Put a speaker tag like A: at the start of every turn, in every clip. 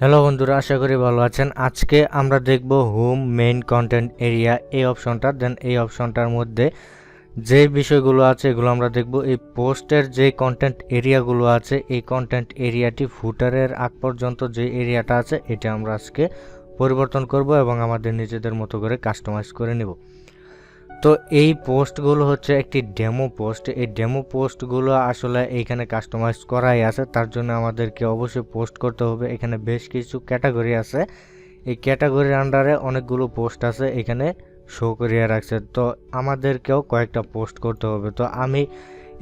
A: Hello বন্ধুরা, আশা করি ভালো আছেন। আজকে আমরা দেখব হোম মেইন কন্টেন্ট এরিয়া এই অপশনটা। দেন এই অপশনটার মধ্যে যে বিষয়গুলো আছে এগুলো আমরা দেখব। এই পোস্টের যে কন্টেন্ট এরিয়াগুলো আছে এই কন্টেন্ট এরিয়াটি ফুটারের আগ পর্যন্ত যে এরিয়াটা আছে এটা আমরা আজকে পরিবর্তন করব এবং আমাদের নিজেদের মতো করে কাস্টমাইজ করে নেব। তো এই পোস্টগুলো হচ্ছে একটি ডেমো পোস্ট। এই ডেমো পোস্টগুলো আসলে এইখানে কাস্টমাইজ করাই আছে, তার জন্য আমাদেরকে অবশ্যই পোস্ট করতে হবে। এখানে বেশ কিছু ক্যাটাগরি আছে, এই ক্যাটাগরির আন্ডারে অনেকগুলো পোস্ট আছে এখানে শো করিয়ে রাখছে। তো আমাদেরকেও কয়েকটা পোস্ট করতে হবে। তো আমি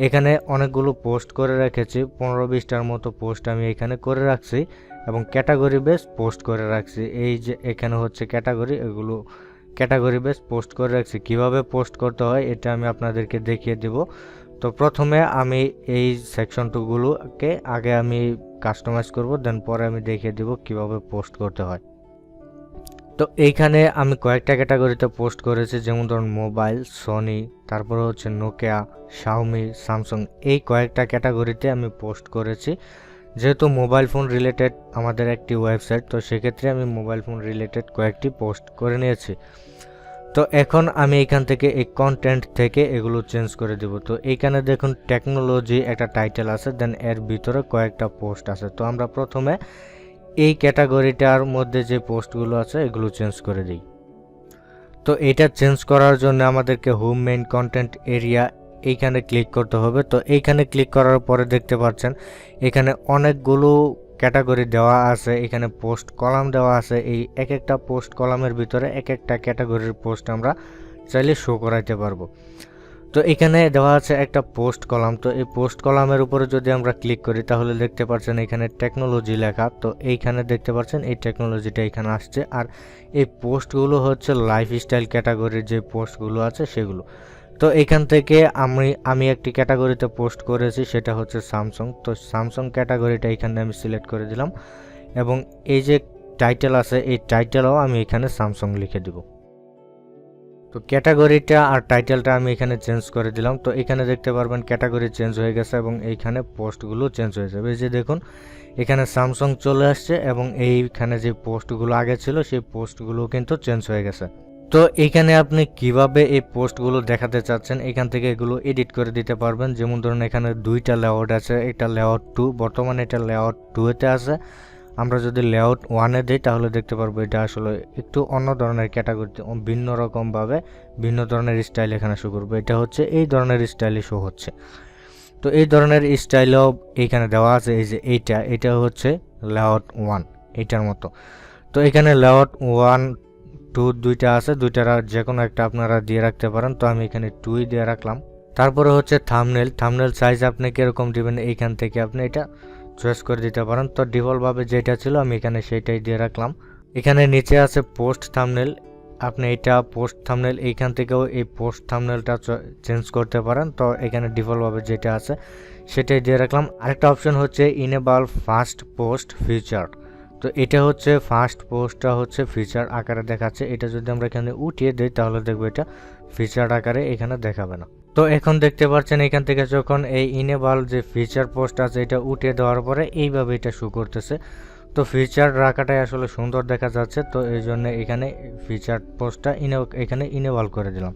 A: এখানে অনেকগুলো পোস্ট করে রেখেছি, 15-20টার মতো পোস্ট আমি এখানে করে রাখছি এবং ক্যাটাগরি বেস পোস্ট করে রাখছি। এই যে এখানে হচ্ছে ক্যাটাগরি, এগুলো ক্যাটাগরি বেস পোস্ট করে রাখছি। কিভাবে পোস্ট করতে হয় এটা আমি আপনাদেরকে দেখিয়ে দেব। তো প্রথমে আমি এই সেকশনগুলোকে আগে আমি কাস্টমাইজ করব, দেন পরে আমি দেখিয়ে দেব কিভাবে পোস্ট করতে হয়। তো এইখানে আমি কয়েকটা ক্যাটাগরিতে পোস্ট করেছি, যেমন ধরুন মোবাইল, সনি, তারপরে হচ্ছে নোকিয়া, শাওমি, স্যামসাং, এই কয়েকটা ক্যাটাগরিতে আমি পোস্ট করেছি। যেহেতু মোবাইল ফোন রিলেটেড আমাদের একটি ওয়েবসাইট, তো সেক্ষেত্রে আমি মোবাইল ফোন রিলেটেড কয়েকটি পোস্ট করে নিয়েছি। তো এখন আমি এখান থেকে এই কন্টেন্ট থেকে এগুলো চেঞ্জ করে দেব। তো এইখানে দেখুন টেকনোলজি একটা টাইটেল আছে, দেন এর ভিতরে কয়েকটা পোস্ট আছে। তো আমরা প্রথমে এই ক্যাটাগরিটার মধ্যে যে পোস্টগুলো আছে এগুলো চেঞ্জ করে দিই। তো এটা চেঞ্জ করার জন্য আমাদেরকে হোম মেইন কন্টেন্ট এরিয়া এইখানে ক্লিক করতে হবে। তো এইখানে ক্লিক করার পরে দেখতে পাচ্ছেন এখানে অনেকগুলো ক্যাটাগরি দেওয়া আছে, এখানে পোস্ট কলাম দেওয়া আছে। এই এক একটা পোস্ট কলামের ভিতরে এক একটা ক্যাটাগরির পোস্ট আমরা চাইলে শো করাইতে পারবো। তো এখানে দেওয়া আছে একটা পোস্ট কলাম। তো এই পোস্ট কলামের উপরে যদি আমরা ক্লিক করি তাহলে দেখতে পাচ্ছেন এখানে টেকনোলজি লেখা। তো এইখানে দেখতে পাচ্ছেন এই টেকনোলজিটা এখানে আসছে। আর এই পোস্টগুলো হচ্ছে লাইফস্টাইল ক্যাটাগরির যে পোস্টগুলো আছে সেগুলো। তো এখান থেকে আমি একটি ক্যাটাগরিতে পোস্ট করেছি, সেটা হচ্ছে স্যামসাং। তো স্যামসাং ক্যাটাগরিটা এখানে আমি সিলেক্ট করে দিলাম এবং এই যে টাইটেল আছে এই টাইটেলও আমি এখানে স্যামসাং লিখে দিব। তো ক্যাটাগরিটা আর টাইটেলটা আমি এখানে চেঞ্জ করে দিলাম। তো এখানে দেখতে পারবেন ক্যাটাগরি চেঞ্জ হয়ে গেছে এবং এইখানে পোস্টগুলো চেঞ্জ হয়ে যাবে। এই যে দেখুন এখানে স্যামসাং চলে আসছে এবং এইখানে যে পোস্টগুলো আগে ছিল সেই পোস্টগুলো কিন্তু চেঞ্জ হয়ে গেছে। তো এইখানে আপনি কিভাবে এই পোস্টগুলো দেখাতে চাচ্ছেন এখান থেকে এগুলো এডিট করে দিতে পারবেন। যেমন ধরুন এখানে দুইটা লেআউট আছে, এটা লেআউট 2, বর্তমানে এটা লেআউট 2-তে আছে। আমরা যদি লেআউট 1-এ দিই তাহলে দেখতে পারবো এটা আসলে একটু অন্য ধরনের ক্যাটাগরিতে ভিন্ন রকমভাবে ভিন্ন ধরনের স্টাইল এখানে শো করবে। এটা হচ্ছে এই ধরনের স্টাইলে শো হচ্ছে। তো এই ধরনের স্টাইলও এইখানে দেওয়া আছে। এই যে এটা হচ্ছে লেআউট 1 এইটার মতো। তো এখানে লেআউট 1, 2 দুইটা আছে, দুইটার যে কোনো একটা আপনারা দিয়ে রাখতে পারেন। তো আমি এখানে 2 দিয়ে রাখলাম। তারপরে হচ্ছে থাম্বনেল সাইজ আপনি কিরকম দিবেন এইখান থেকে আপনি এটা চয়েস করে দিতে পারেন। তো ডিফল্টভাবে যেটা ছিল আমি এখানে সেইটাই দিয়ে রাখলাম। এখানে নিচে আছে পোস্ট থাম্বনেল, আপনি এটা পোস্ট থাম্বনেল এইখান থেকেও এই পোস্ট থাম্বনেলটা চেঞ্জ করতে পারেন। তো এখানে ডিফল্টভাবে যেটা আছে সেটাই দিয়ে রাখলাম। আরেকটা অপশন হচ্ছে ইনেবল ফাস্ট পোস্ট ফিচার। তো এটা হচ্ছে ফাস্ট পোস্টটা হচ্ছে ফিচার আকারে দেখাচ্ছে। এটা যদি আমরা এখানে উঠিয়ে দিই তাহলে দেখবো এটা ফিচার আকারে এখানে দেখাবে না। তো এখন দেখতে পাচ্ছেন এখান থেকে যখন এই ইনেবল যে ফিচার পোস্ট আছে এটা উঠিয়ে দেওয়ার পরে এইভাবে এটা শো করতেছে। তো ফিচার রাখাটাই আসলে সুন্দর দেখা যাচ্ছে। তো এই জন্য এখানে ফিচার পোস্টটা এখানে ইনেবল করে দিলাম।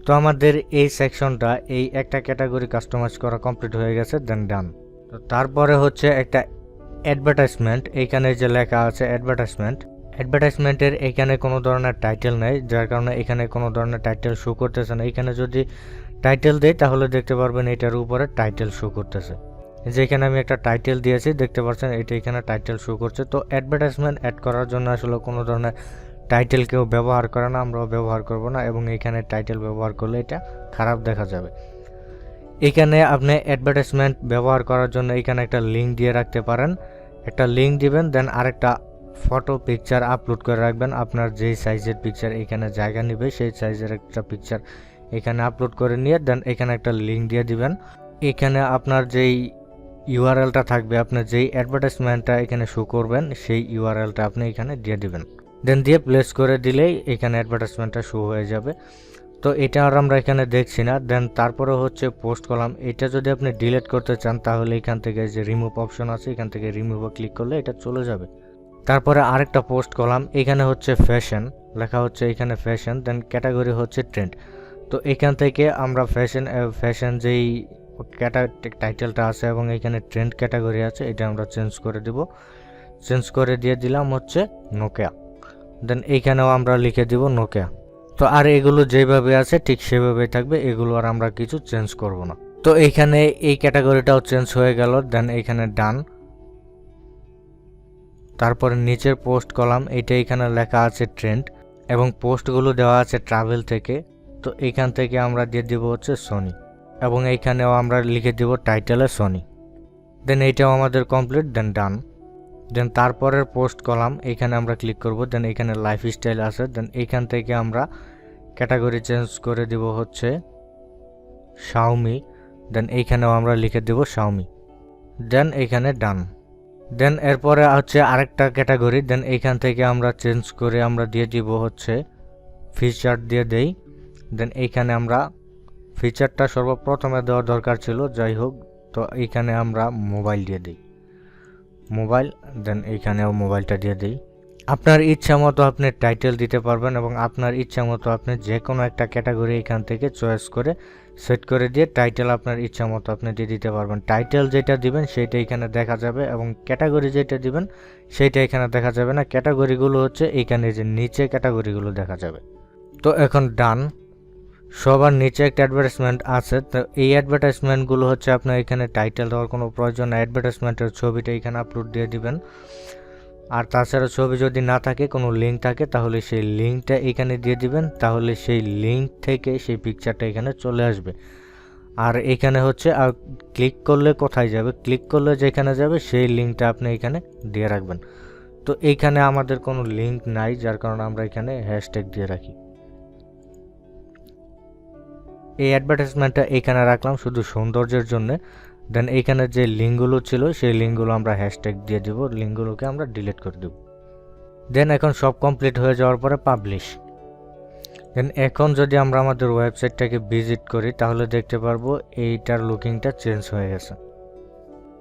A: তো আমাদের এই সেকশনটা এই একটা ক্যাটাগরি কাস্টমাইজ করা কমপ্লিট হয়ে গেছে, দেন ডান। তো তারপরে হচ্ছে একটা অ্যাডভার্টাইজমেন্ট, এইখানে যে লেখা আছে অ্যাডভার্টাইজমেন্টের এখানে কোনো ধরনের টাইটেল নেই, যার কারণে এখানে কোনো ধরনের টাইটেল শো করতেছে না। এখানে যদি টাইটেল দেই তাহলে দেখতে পারবেন এটার উপরে টাইটেল শো করতেছে। যেখানে আমি একটা টাইটেল দিয়েছি দেখতে পাচ্ছেন এটা এখানে টাইটেল শো করছে। তো অ্যাডভার্টাইজমেন্ট অ্যাড করার জন্য আসলে কোনো ধরনের টাইটেল কেউ ব্যবহার করে না, আমরাও ব্যবহার করব না এবং এখানে টাইটেল ব্যবহার করলে এটা খারাপ দেখা যাবে। এখানে আপনি অ্যাডভার্টাইজমেন্ট ব্যবহার করার জন্য এখানে একটা লিঙ্ক দিয়ে রাখতে পারেন, একটা লিঙ্ক দিবেন, দেন আরেকটা ফটো পিকচার আপলোড করে রাখবেন। আপনার যেই সাইজের পিকচার এখানে জায়গা নেবে সেই সাইজের একটা পিকচার এখানে আপলোড করে নিয়ে দেন এখানে একটা লিঙ্ক দিয়ে দিবেন। এখানে আপনার যেই ইউআরএলটা থাকবে, আপনার যেই অ্যাডভার্টাইজমেন্টটা এখানে শো করবেন সেই ইউআরএলটা আপনি এখানে দিয়ে দিবেন, দেন দিয়ে প্লেস করে দিলেই এখানে অ্যাডভার্টাইজমেন্টটা শো হয়ে যাবে। তো এটা আর আমরা এখানে দেখছি না। দেন তারপরে হচ্ছে পোস্ট কলাম, এটা যদি আপনি ডিলিট করতে চান তাহলে এখান থেকে যে রিমুভ অপশন আছে এখান থেকে রিমুভে ক্লিক করলে এটা চলে যাবে। তারপরে আরেকটা পোস্ট করলাম, এখানে হচ্ছে ফ্যাশন লেখা হচ্ছে, এখানে ফ্যাশন, দেন ক্যাটাগরি হচ্ছে ট্রেন্ড। তো এখান থেকে আমরা ফ্যাশন যেই টাইটেলটা আছে এবং এখানে ট্রেন্ড ক্যাটাগরি আছে এটা আমরা চেঞ্জ করে দিব। চেঞ্জ করে দিয়ে দিলাম হচ্ছে নোকিয়া, দেন এইখানেও আমরা লিখে দিব নোকিয়া। তো আর এগুলো যেভাবে আছে ঠিক সেভাবেই থাকবে, এগুলো আর আমরা কিছু চেঞ্জ করব না। তো এইখানে এই ক্যাটাগরিটাও চেঞ্জ হয়ে গেল, দেন এইখানে ডান। তারপরে নিচের পোস্ট কলাম, এটা এখানে লেখা আছে ট্রেন্ড এবং পোস্টগুলো দেওয়া আছে ট্রাভেল থেকে। তো এইখান থেকে আমরা দিয়ে দিব হচ্ছে সোনি এবং এইখানেও আমরা লিখে দিব টাইটেলে সোনি। দেন এইটাও আমাদের কমপ্লিট, দেন ডান। দেন তারপরের পোস্ট কলাম, এখানে আমরা ক্লিক করব, দেন এখানে লাইফস্টাইল আছে, দেন এইখান থেকে আমরা ক্যাটাগরি চেঞ্জ করে দিব হচ্ছে শাওমি, দেন এইখানেও আমরা লিখে দেব শাওমি, দেন এইখানে ডান। দেন এরপরে হচ্ছে আরেকটা ক্যাটাগরি, দেন এইখান থেকে আমরা চেঞ্জ করে আমরা দিয়ে দিব হচ্ছে ফিচার দিয়ে দেই। দেন এইখানে আমরা ফিচারটা সর্বপ্রথমে দেওয়ার দরকার ছিল, যাই হোক। তো এইখানে আমরা মোবাইল দিয়ে দিই, মোবাইল, দেন এইখানেও মোবাইলটা দিয়ে দিই। আপনার ইচ্ছা মতো আপনি টাইটেল দিতে পারবেন এবং আপনার ইচ্ছা মতো আপনি যে কোনো একটা ক্যাটাগরি এখান থেকে চয়েস করে সেট করে দিয়ে টাইটেল আপনার ইচ্ছা মতো আপনি দিয়ে দিতে পারবেন। টাইটেল যেটা দিবেন সেটা এখানে দেখা যাবে এবং ক্যাটাগরি যেটা দিবেন সেটা এখানে দেখা যাবে না। ক্যাটাগরিগুলো হচ্ছে এইখানে যে নিচে ক্যাটাগরিগুলো দেখা যাবে। তো এখন ডান। সবার নিচে একটা অ্যাডভার্টাইজমেন্ট আছে, তো এই অ্যাডভার্টাইজমেন্টগুলো হচ্ছে আপনার এখানে টাইটেল দেওয়ার কোনো প্রয়োজন না, অ্যাডভার্টাইজমেন্টের ছবিটা এখানে আপলোড দিয়ে দিবেন। আর তাছাড়া ছবি যদি না থাকে, কোনো লিঙ্ক থাকে, তাহলে সেই লিঙ্কটা এখানে দিয়ে দিবেন, তাহলে সেই লিঙ্ক থেকে সেই পিকচারটা এখানে চলে আসবে। আর এখানে হচ্ছে আর ক্লিক করলে কোথায় যাবে, ক্লিক করলে যেখানে যাবে সেই লিঙ্কটা আপনি এখানে দিয়ে রাখবেন। তো এইখানে আমাদের কোনো লিঙ্ক নাই, যার কারণে আমরা এখানে হ্যাশট্যাগ দিয়ে রাখি। এই অ্যাডভার্টাইজমেন্টটা এখানে রাখলাম শুধু সৌন্দর্যের জন্য। দেন এইখানে যে লিঙ্কগুলো ছিল সেই লিঙ্কগুলো আমরা হ্যাশট্যাগ দিয়ে দিব, লিঙ্কগুলোকে আমরা ডিলিট করে দেব। দেন এখন সব কমপ্লিট হয়ে যাওয়ার পরে পাবলিশ। দেন এখন যদি আমরা আমাদের ওয়েবসাইটটাকে ভিজিট করি তাহলে দেখতে পারবো এইটার লুকিংটা চেঞ্জ হয়ে গেছে।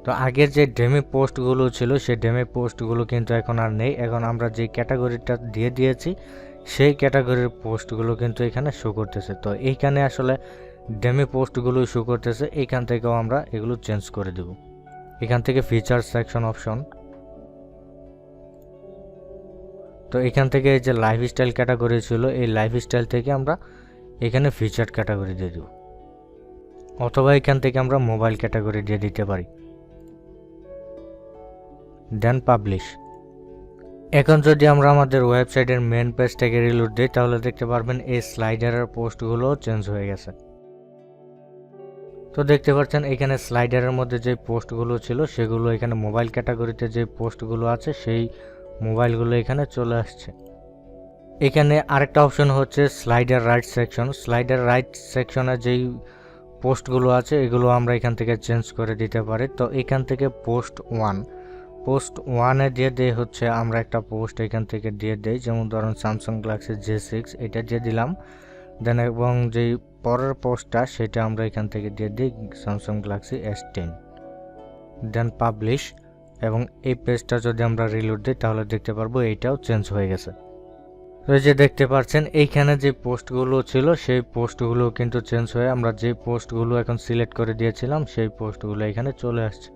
A: তো আগের যে ডেমি পোস্টগুলো ছিল সেই ডেমি পোস্টগুলো কিন্তু এখন আর নেই। এখন আমরা যে ক্যাটাগরিটা দিয়ে দিয়েছি সেই ক্যাটাগরির পোস্টগুলো কিন্তু এখানে শো করতেছে। তো এইখানে আসলে ডেমি পোস্টগুলো শো করতেছে, এইখান থেকেও আমরা এগুলো চেঞ্জ করে দেব। এখান থেকে ফিচার সেকশন অপশন, তো এখান থেকে এই যে লাইফস্টাইল ক্যাটাগরি ছিল এই লাইফস্টাইল থেকে আমরা এখানে ফিচার ক্যাটাগরি দিয়ে দেব, অথবা এখান থেকে আমরা মোবাইল ক্যাটাগরি দিয়ে দিতে পারি। দেন পাবলিশ। এখন যদি আমরা আমাদের ওয়েবসাইটের মেন পেজটাকে রিলোড দিই তাহলে দেখতে পারবেন এই স্লাইডারের পোস্টগুলো চেঞ্জ হয়ে গেছে। তো দেখতে পাচ্ছেন এখানে স্লাইডারের মধ্যে যে পোস্টগুলো ছিল সেগুলো এখানে মোবাইল ক্যাটাগরিতে যে পোস্টগুলো আছে সেই মোবাইলগুলো এখানে চলে আসছে। এখানে আরেকটা অপশন হচ্ছে slider right section. Slider right সেকশনে যেই পোস্টগুলো আছে এগুলো আমরা এখান থেকে চেঞ্জ করে দিতে পারি। তো এখান থেকে পোস্ট ওয়ানে দিয়ে দেয় হচ্ছে আমরা একটা পোস্ট এখান থেকে দিয়ে দেই, যেমন ধরুন স্যামসাং গ্যালাক্সি J6 এটা দিয়ে দিলাম। দেন এবং যেই পরের পোস্টটা সেটা আমরা এখান থেকে দিয়ে দিই স্যামসাং গ্যালাক্সি S10, দেন পাবলিশ। এবং এই পেজটা যদি আমরা রিলোড দিই তাহলে দেখতে পারবো এইটাও চেঞ্জ হয়ে গেছে। তো এই যে দেখতে পাচ্ছেন এইখানে যে পোস্টগুলো ছিল সেই পোস্টগুলো কিন্তু চেঞ্জ হয়ে আমরা যে পোস্টগুলো এখন সিলেক্ট করে দিয়েছিলাম সেই পোস্টগুলো এখানে চলে আসছে।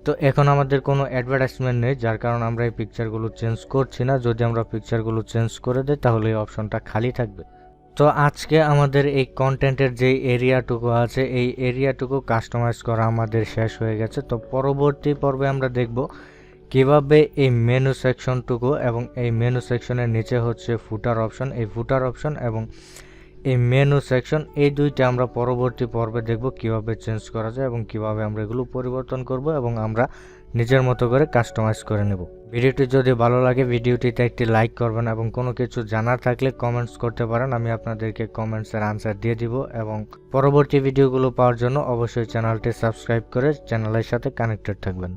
A: তো এখন আমাদের কোনো অ্যাডভার্টাইজমেন্ট নেই, যার কারণে আমরা এই পিকচারগুলো চেঞ্জ করছি না। যদি আমরা পিকচারগুলো চেঞ্জ করে দিই তাহলে এই অপশনটা খালি থাকবে। তো আজকে আমাদের এই কন্টেন্টের যে এরিয়াটুকু আছে এই এরিয়াটুকু কাস্টমাইজ করা আমাদের শেষ হয়ে গেছে। তো পরবর্তী পর্বে আমরা দেখব কিভাবে এই মেনু সেকশনটুকু এবং এই মেনু সেকশনের নিচে হচ্ছে ফুটার অপশন, এই ফুটার অপশন এবং এই মেনু সেকশন এই দুইটা আমরা পরবর্তী পর্বে দেখব কিভাবে চেঞ্জ করা যায় এবং কিভাবে আমরা এগুলো পরিবর্তন করব এবং আমরা নিজের মতো করে কাস্টমাইজ করে নেব। ভিডিওটি যদি ভালো লাগে ভিডিওটিতে একটি লাইক করবেন এবং কোনো কিছু জানার থাকলে কমেন্টস করতে পারেন, আমি আপনাদেরকে কমেন্টসের আনসার দিয়ে দিব। এবং পরবর্তী ভিডিওগুলো পাওয়ার জন্য অবশ্যই চ্যানেলটি সাবস্ক্রাইব করে চ্যানেলের সাথে কানেক্টেড থাকবেন।